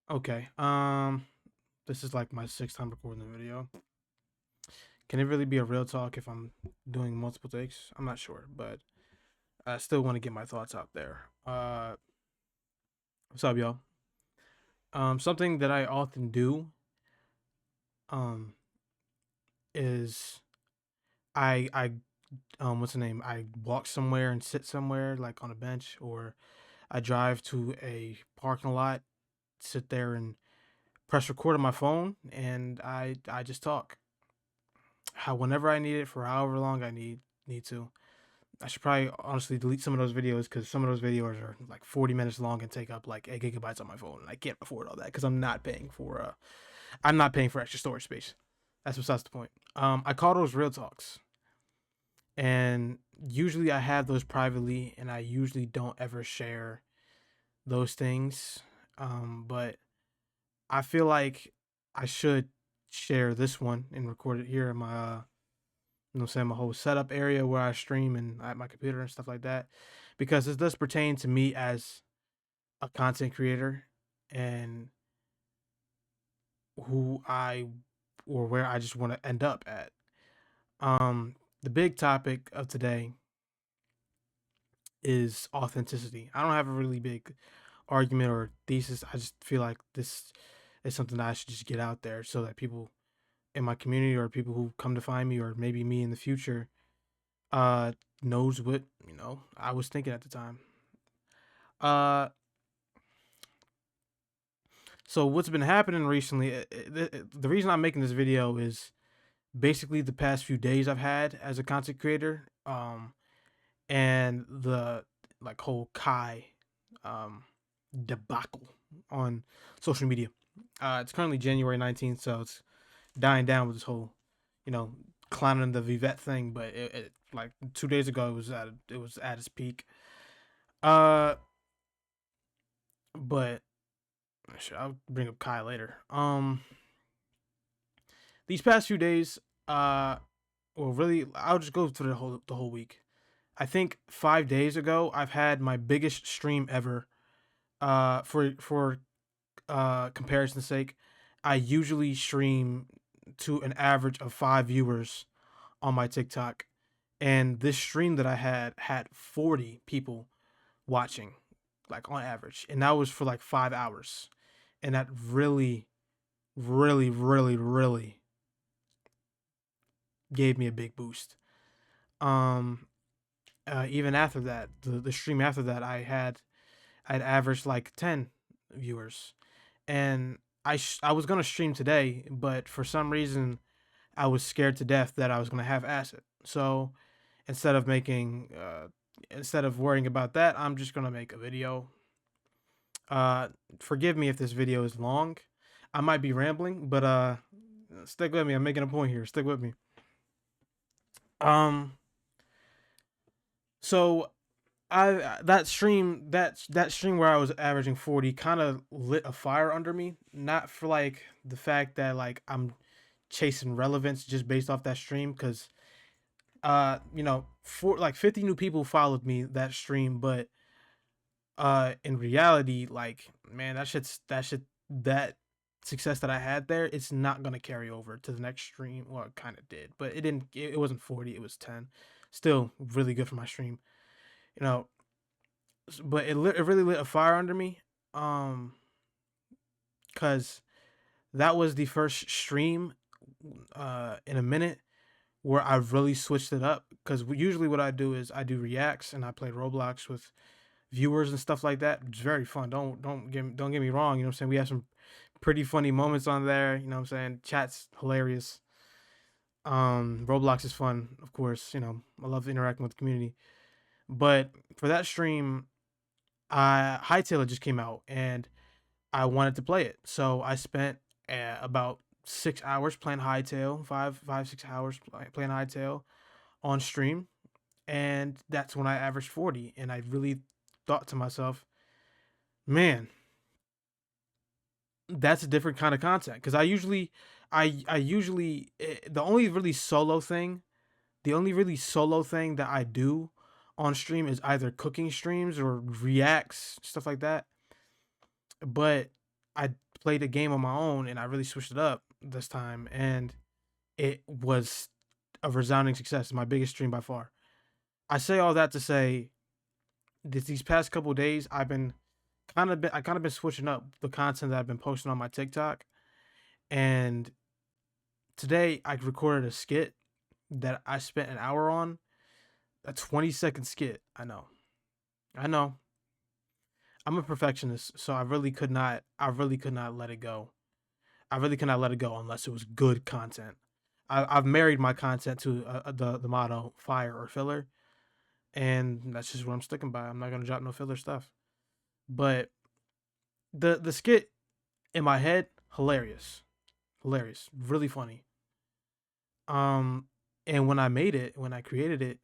Okay. This is like my sixth time recording the video. Can it really be a real talk if I'm doing multiple takes? I'm not sure, but I still want to get my thoughts out there. What's up, y'all? Something that I often do, um, is what's the name? I walk somewhere and sit somewhere, like on a bench, or I drive to a parking lot, sit there and press record on my phone, and I just talk. How whenever I need it for however long I need to. I should probably honestly delete some of those videos because some of those videos are like 40 minutes long and take up like 8 GB on my phone. And I can't afford all that because I'm not paying for extra storage space. That's besides the point. I call those real talks, and usually I have those privately, and I usually don't ever share those things. But I feel like I should share this one and record it here in my you know what I'm saying, my whole setup area where I stream and at my computer and stuff like that. Because this does pertain to me as a content creator and who I or where I just want to end up at. The big topic of today is authenticity. I don't have a really big argument or thesis. I just feel like this is something that I should just get out there so that people in my community or people who come to find me or maybe me in the future uh knows what I was thinking at the time. Uh, so what's been happening recently? The reason I'm making this video is basically the past few days I've had as a content creator. And the like whole Kai um debacle on social media. It's currently January 19th, so it's dying down with this whole, you know, clowning the Vivette thing. But it like 2 days ago it was at its peak. Uh, but I'll bring up Kai later. These past few days, well, really, I'll just go through the whole week. I think 5 days ago, I've had my biggest stream ever. For comparison's sake, I usually stream to an average of 5 viewers on my TikTok, and this stream that I had 40 people watching, like on average, and that was for like 5 hours, and that really, really, really, really gave me a big boost. Um, Even after that, the stream after that, I'd averaged like 10 viewers, and I was gonna stream today, but for some reason I was scared to death that I was gonna have acid. So instead of making instead of worrying about that, I'm just gonna make a video. Uh, Forgive me if this video is long. I might be rambling, but stick with me. I'm making a point here. Stick with me. Um, so I that stream where I was averaging 40 kind of lit a fire under me. Not for like the fact that like I'm chasing relevance just based off that stream, because for like 50 new people followed me that stream, but in reality, like, man, that success that I had there, it's not gonna carry over to the next stream. Well, it kind of did, but it didn't. It wasn't 40, it was 10. Still really good for my stream, you know. But it really lit a fire under me, um, because that was the first stream in a minute where I really switched it up. Because usually what I do is I do reacts and I play Roblox with viewers and stuff like that. It's very fun. Don't get me wrong. You know what I'm saying? We have some pretty funny moments on there. You know what I'm saying? Chat's hilarious. Roblox is fun, of course. You know, I love interacting with the community. But for that stream, Hightail just came out and I wanted to play it, so I spent about 6 hours playing Hightail, 6 hours playing Hightail on stream, and that's when I averaged 40. And I really thought to myself, man, that's a different kind of content. Because I usually the only really solo thing that I do on stream is either cooking streams or reacts, stuff like that. But I played a game on my own and I really switched it up this time, and it was a resounding success. My biggest stream by far. I say all that to say these past couple of days I kind of been switching up the content that I've been posting on my TikTok. And today I recorded a skit that I spent an hour on, a 20-second skit. I know. I'm a perfectionist, so I really could not let it go. I really could not let it go unless it was good content. I've married my content to the motto fire or filler, and that's just what I'm sticking by. I'm not gonna drop no filler stuff. But the skit in my head, hilarious, hilarious, really funny. Um, and when I created it,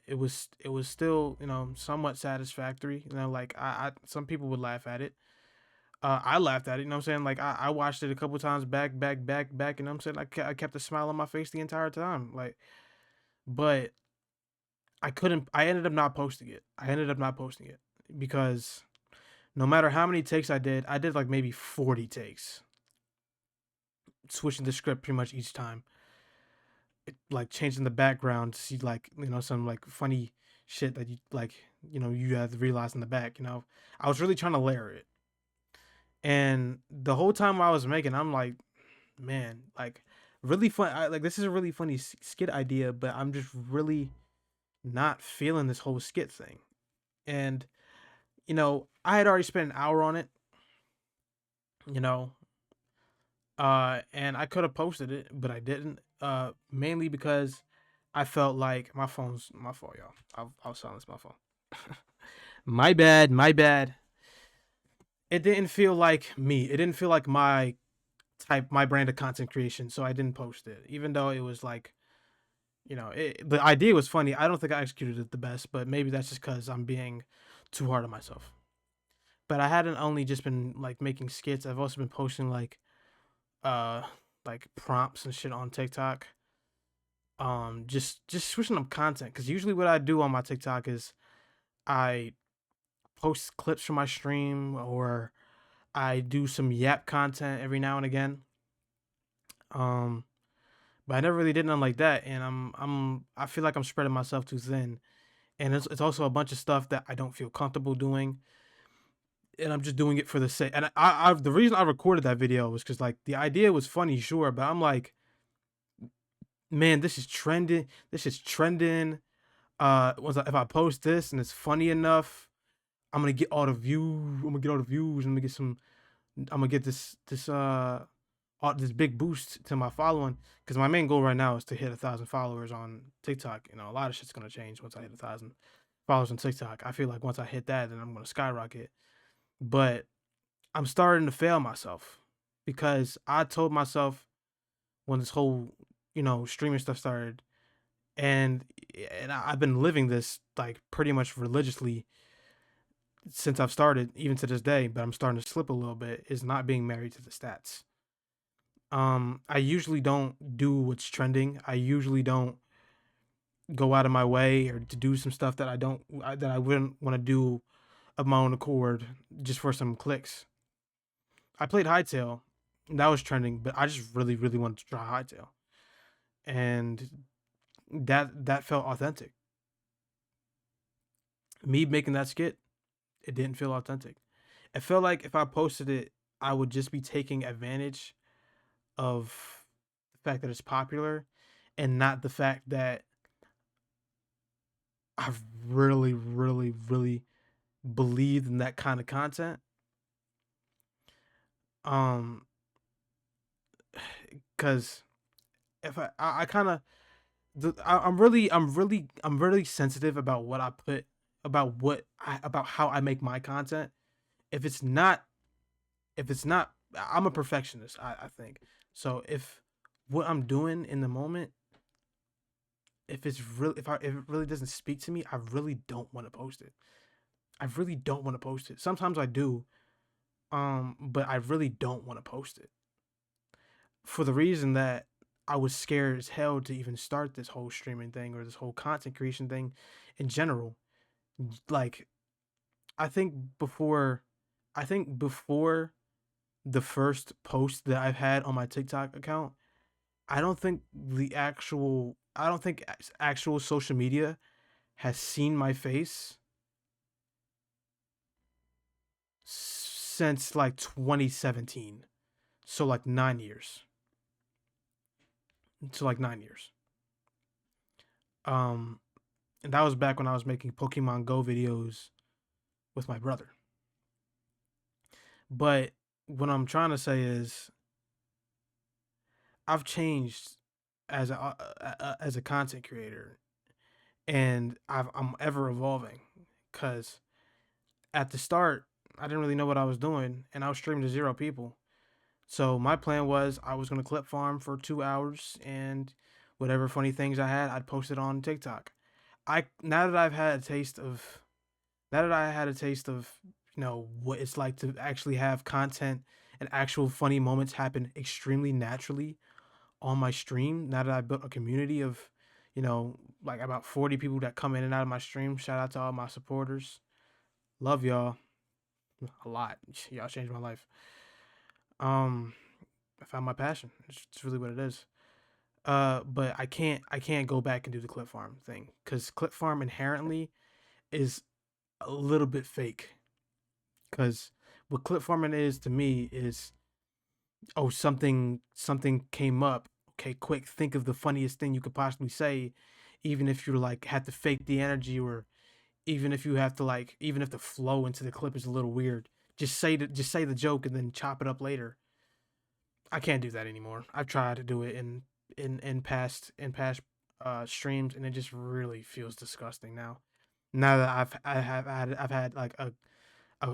it was still, you know, somewhat satisfactory. You know, like I some people would laugh at it. I laughed at it. You know what I'm saying? Like I watched it a couple times back. You know what I'm saying? I kept a smile on my face the entire time. Like, but I couldn't. I ended up not posting it. I ended up not posting it because no matter how many takes I did like maybe 40 takes, switching the script pretty much each time, like changing the background to see like, you know, some like funny shit that you like, you know, you have to realize in the back. You know, I was really trying to layer it, and the whole time I was making, I'm like, man, like really fun. Like this is a really funny skit idea, but I'm just really not feeling this whole skit thing. And you know, I had already spent an hour on it. You know, and I could have posted it, but I didn't. Mainly because I felt like my fault, y'all. I'll silence my phone. My bad, my bad. It didn't feel like me. It didn't feel like my brand of content creation, so I didn't post it. Even though it was like, you know, the idea was funny. I don't think I executed it the best, but maybe that's just because I'm being too hard on myself. But I hadn't only just been like making skits. I've also been posting uh like prompts and shit on TikTok. Just switching up content, because usually what I do on my TikTok is I post clips from my stream, or I do some yap content every now and again. Um, but I never really did nothing like that, and I feel like I'm spreading myself too thin, and it's also a bunch of stuff that I don't feel comfortable doing, and I'm just doing it for the sake. And the reason I recorded that video was because like the idea was funny, sure, but I'm like, man, this is trending. This is trending. If I post this and it's funny enough, I'm gonna get all the views. I'm gonna get all the views. I'm gonna get some. I'm gonna get this big boost to my following, because my main goal right now is to hit 1,000 followers on TikTok. You know, a lot of shit's gonna change once I hit 1,000 followers on TikTok. I feel like once I hit that, then I'm gonna skyrocket. But I'm starting to fail myself, because I told myself when this whole, you know, streaming stuff started, and I've been living this like pretty much religiously since I've started, even to this day, but I'm starting to slip a little bit, is not being married to the stats. I usually don't do what's trending. I usually don't go out of my way or to do some stuff that that I wouldn't want to do of my own accord just for some clicks. I played Hightail, and that was trending, but I just really wanted to try Hightail, and that felt authentic. Me making that skit, it didn't feel authentic. It felt like if I posted it, I would just be taking advantage of the fact that it's popular, and not the fact that I've really believed in that kind of content. Um, because if I kind of, I'm really sensitive about what I put, about how I make my content. If it's not, if it's not, I'm a perfectionist. I think so. If what I'm doing in the moment, if it really doesn't speak to me, I really don't want to post it. I really don't want to post it. Sometimes I do, but I really don't want to post it, for the reason that I was scared as hell to even start this whole streaming thing, or this whole content creation thing in general. Like, I think before, I think before the first post that I've had on my TikTok account, I don't think actual social media has seen my face since like 2017. So like 9 years. So like 9 years. Um, and that was back when I was making Pokemon Go videos with my brother. But what I'm trying to say is I've changed as a content creator, and I'm ever evolving. Cause at the start, I didn't really know what I was doing, and I was streaming to 0 people. So my plan was I was gonna clip farm for 2 hours, and whatever funny things I had, I'd post it on TikTok. I now that I've had a taste of now that I had a taste of what it's like to actually have content and actual funny moments happen extremely naturally on my stream. Now that I built a community of like about 40 people that come in and out of my stream. Shout out to all my supporters. Love y'all a lot. Y'all changed my life. Um, I found my passion. It's really what it is. But I can't go back and do the clip farm thing because clip farm inherently is a little bit fake. Because what clip farming is to me is, oh, something came up. Okay, quick, think of the funniest thing you could possibly say, even if you're like have to fake the energy, or even if you have to like, even if the flow into the clip is a little weird. Just say the joke and then chop it up later. I can't do that anymore. I've tried to do it in past streams, and it just really feels disgusting now. Now that I've had like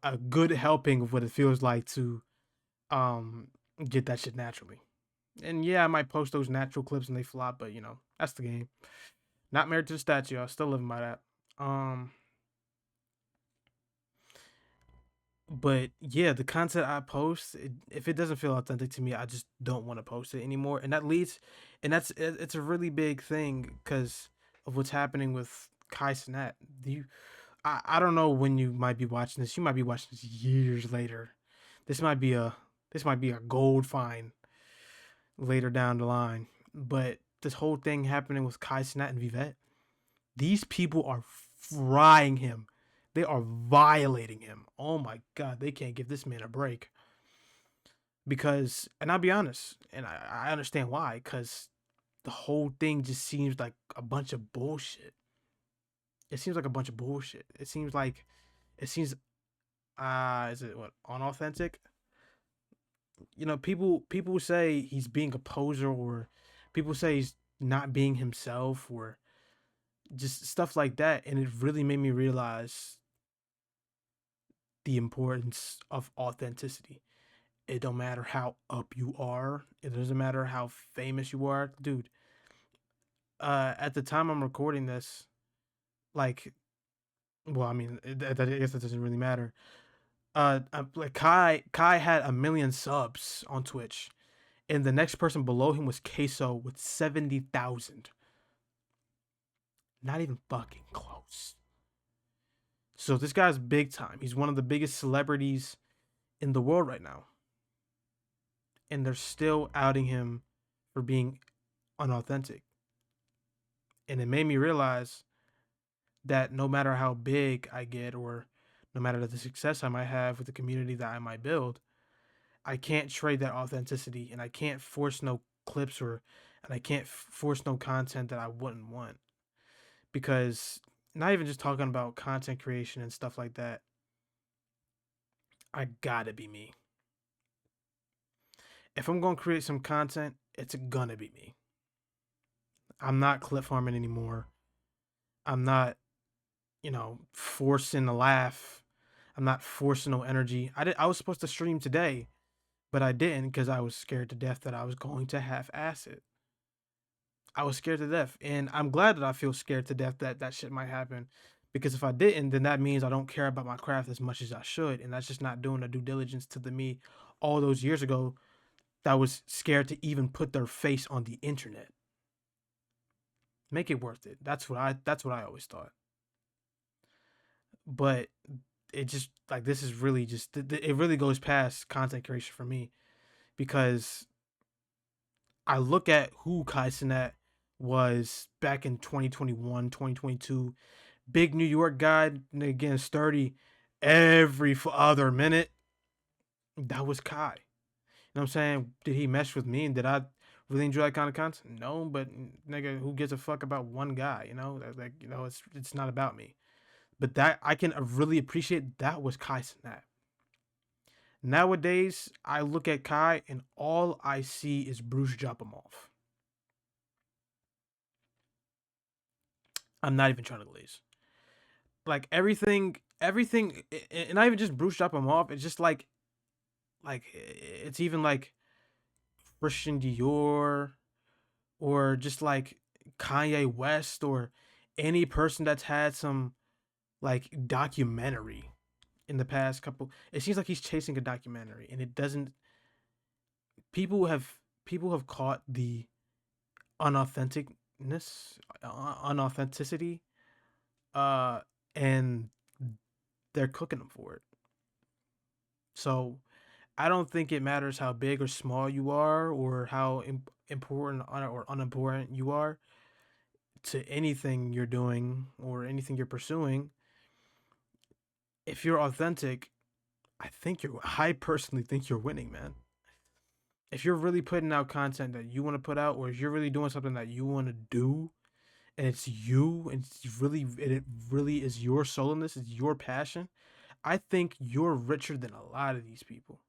a good helping of what it feels like to um get that shit naturally. And yeah, I might post those natural clips and they flop, but that's the game. Not married to the statue. I'm still living by that. Um, but yeah, the content I post, if it doesn't feel authentic to me, I just don't want to post it anymore. And that leads, and it's a really big thing because of what's happening with Kai Cenat. I don't know when you might be watching this. You might be watching this years later. This might be a this might be a gold find later down the line. But this whole thing happening with Kai Cenat and Vivette, these people are frying him. They are violating him. Oh my god, they can't give this man a break. Because, and I'll be honest, and I understand why, because the whole thing just seems like a bunch of bullshit. It seems like a bunch of bullshit. It seems is it what unauthentic? People say he's being a poser, or people say he's not being himself, or just stuff like that, and it really made me realize the importance of authenticity. It don't matter how up you are, it doesn't matter how famous you are, dude. At the time I'm recording this, like, well, I mean, I guess it doesn't really matter. Like Kai had 1 million subs on Twitch, and the next person below him was Queso with 70,000. Not even fucking close. So this guy's big time. He's one of the biggest celebrities in the world right now, and they're still outing him for being unauthentic. And it made me realize that no matter how big I get, or no matter the success I might have with the community that I might build, I can't trade that authenticity, and I can't force no clips, and I can't force no content that I wouldn't want. Because not even just talking about content creation and stuff like that, I gotta be me. If I'm gonna create some content, it's gonna be me. I'm not clip farming anymore. I'm not, forcing a laugh. I'm not forcing no energy. I was supposed to stream today, but I didn't because I was scared to death that I was going to half ass it. I was scared to death, and I'm glad that I feel scared to death that that shit might happen. Because if I didn't, then that means I don't care about my craft as much as I should, and that's just not doing the due diligence to the me all those years ago that was scared to even put their face on the internet. Make it worth it. That's what I always thought. But it just like this is really just it really goes past content creation for me because I look at who Kai Cenat was back in 2021, 2022. Big New York guy, again, sturdy every other minute. That was Kai. You know what I'm saying? Did he mesh with me and did I really enjoy that kind of content? No, but nigga, who gives a fuck about one guy? You know, like it's not about me. But that I can really appreciate that was Kai Cenat. Nowadays, I look at Kai and all I see is Bruce Jopomov. I'm not even trying to glaze. Like everything, and not even just Bruce Jopomov. It's just like it's even like Christian Dior or just like Kanye West or any person that's had some like documentary in the past couple. It seems like he's chasing a documentary, and it doesn't. People have people have caught the unauthenticness, unauthenticity, uh, and they're cooking them for it. So I don't think it matters how big or small you are, or how important or unimportant you are to anything you're doing or anything you're pursuing. If you're authentic, I personally think you're winning, man. If you're really putting out content that you want to put out, or if you're really doing something that you want to do, and it's you, and it really is your solenness, it's your passion, I think you're richer than a lot of these people.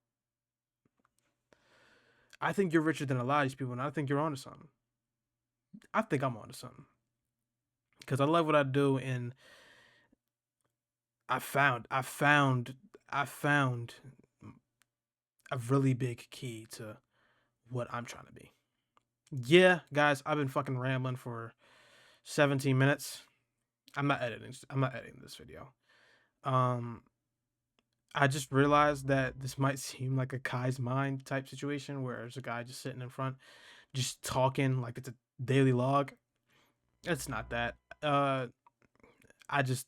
I think you're richer than a lot of these people, and I think you're onto something. I think I'm onto something because I love what I do, and I found a really big key to what I'm trying to be. Yeah, guys, I've been fucking rambling for 17 minutes. I'm not editing this video. Um, I just realized that this might seem like a Kai's mind type situation where there's a guy just sitting in front, just talking like it's a daily log. It's not that. I just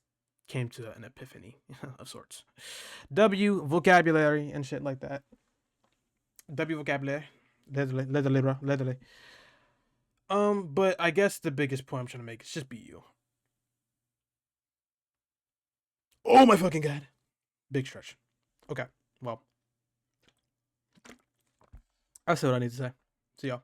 came to an epiphany of sorts. W vocabulary and shit like that. W vocabulary. Literally. But I guess the biggest point I'm trying to make is just be you. Oh my fucking god. Big stretch. Okay. Well, I said what I need to say. See y'all.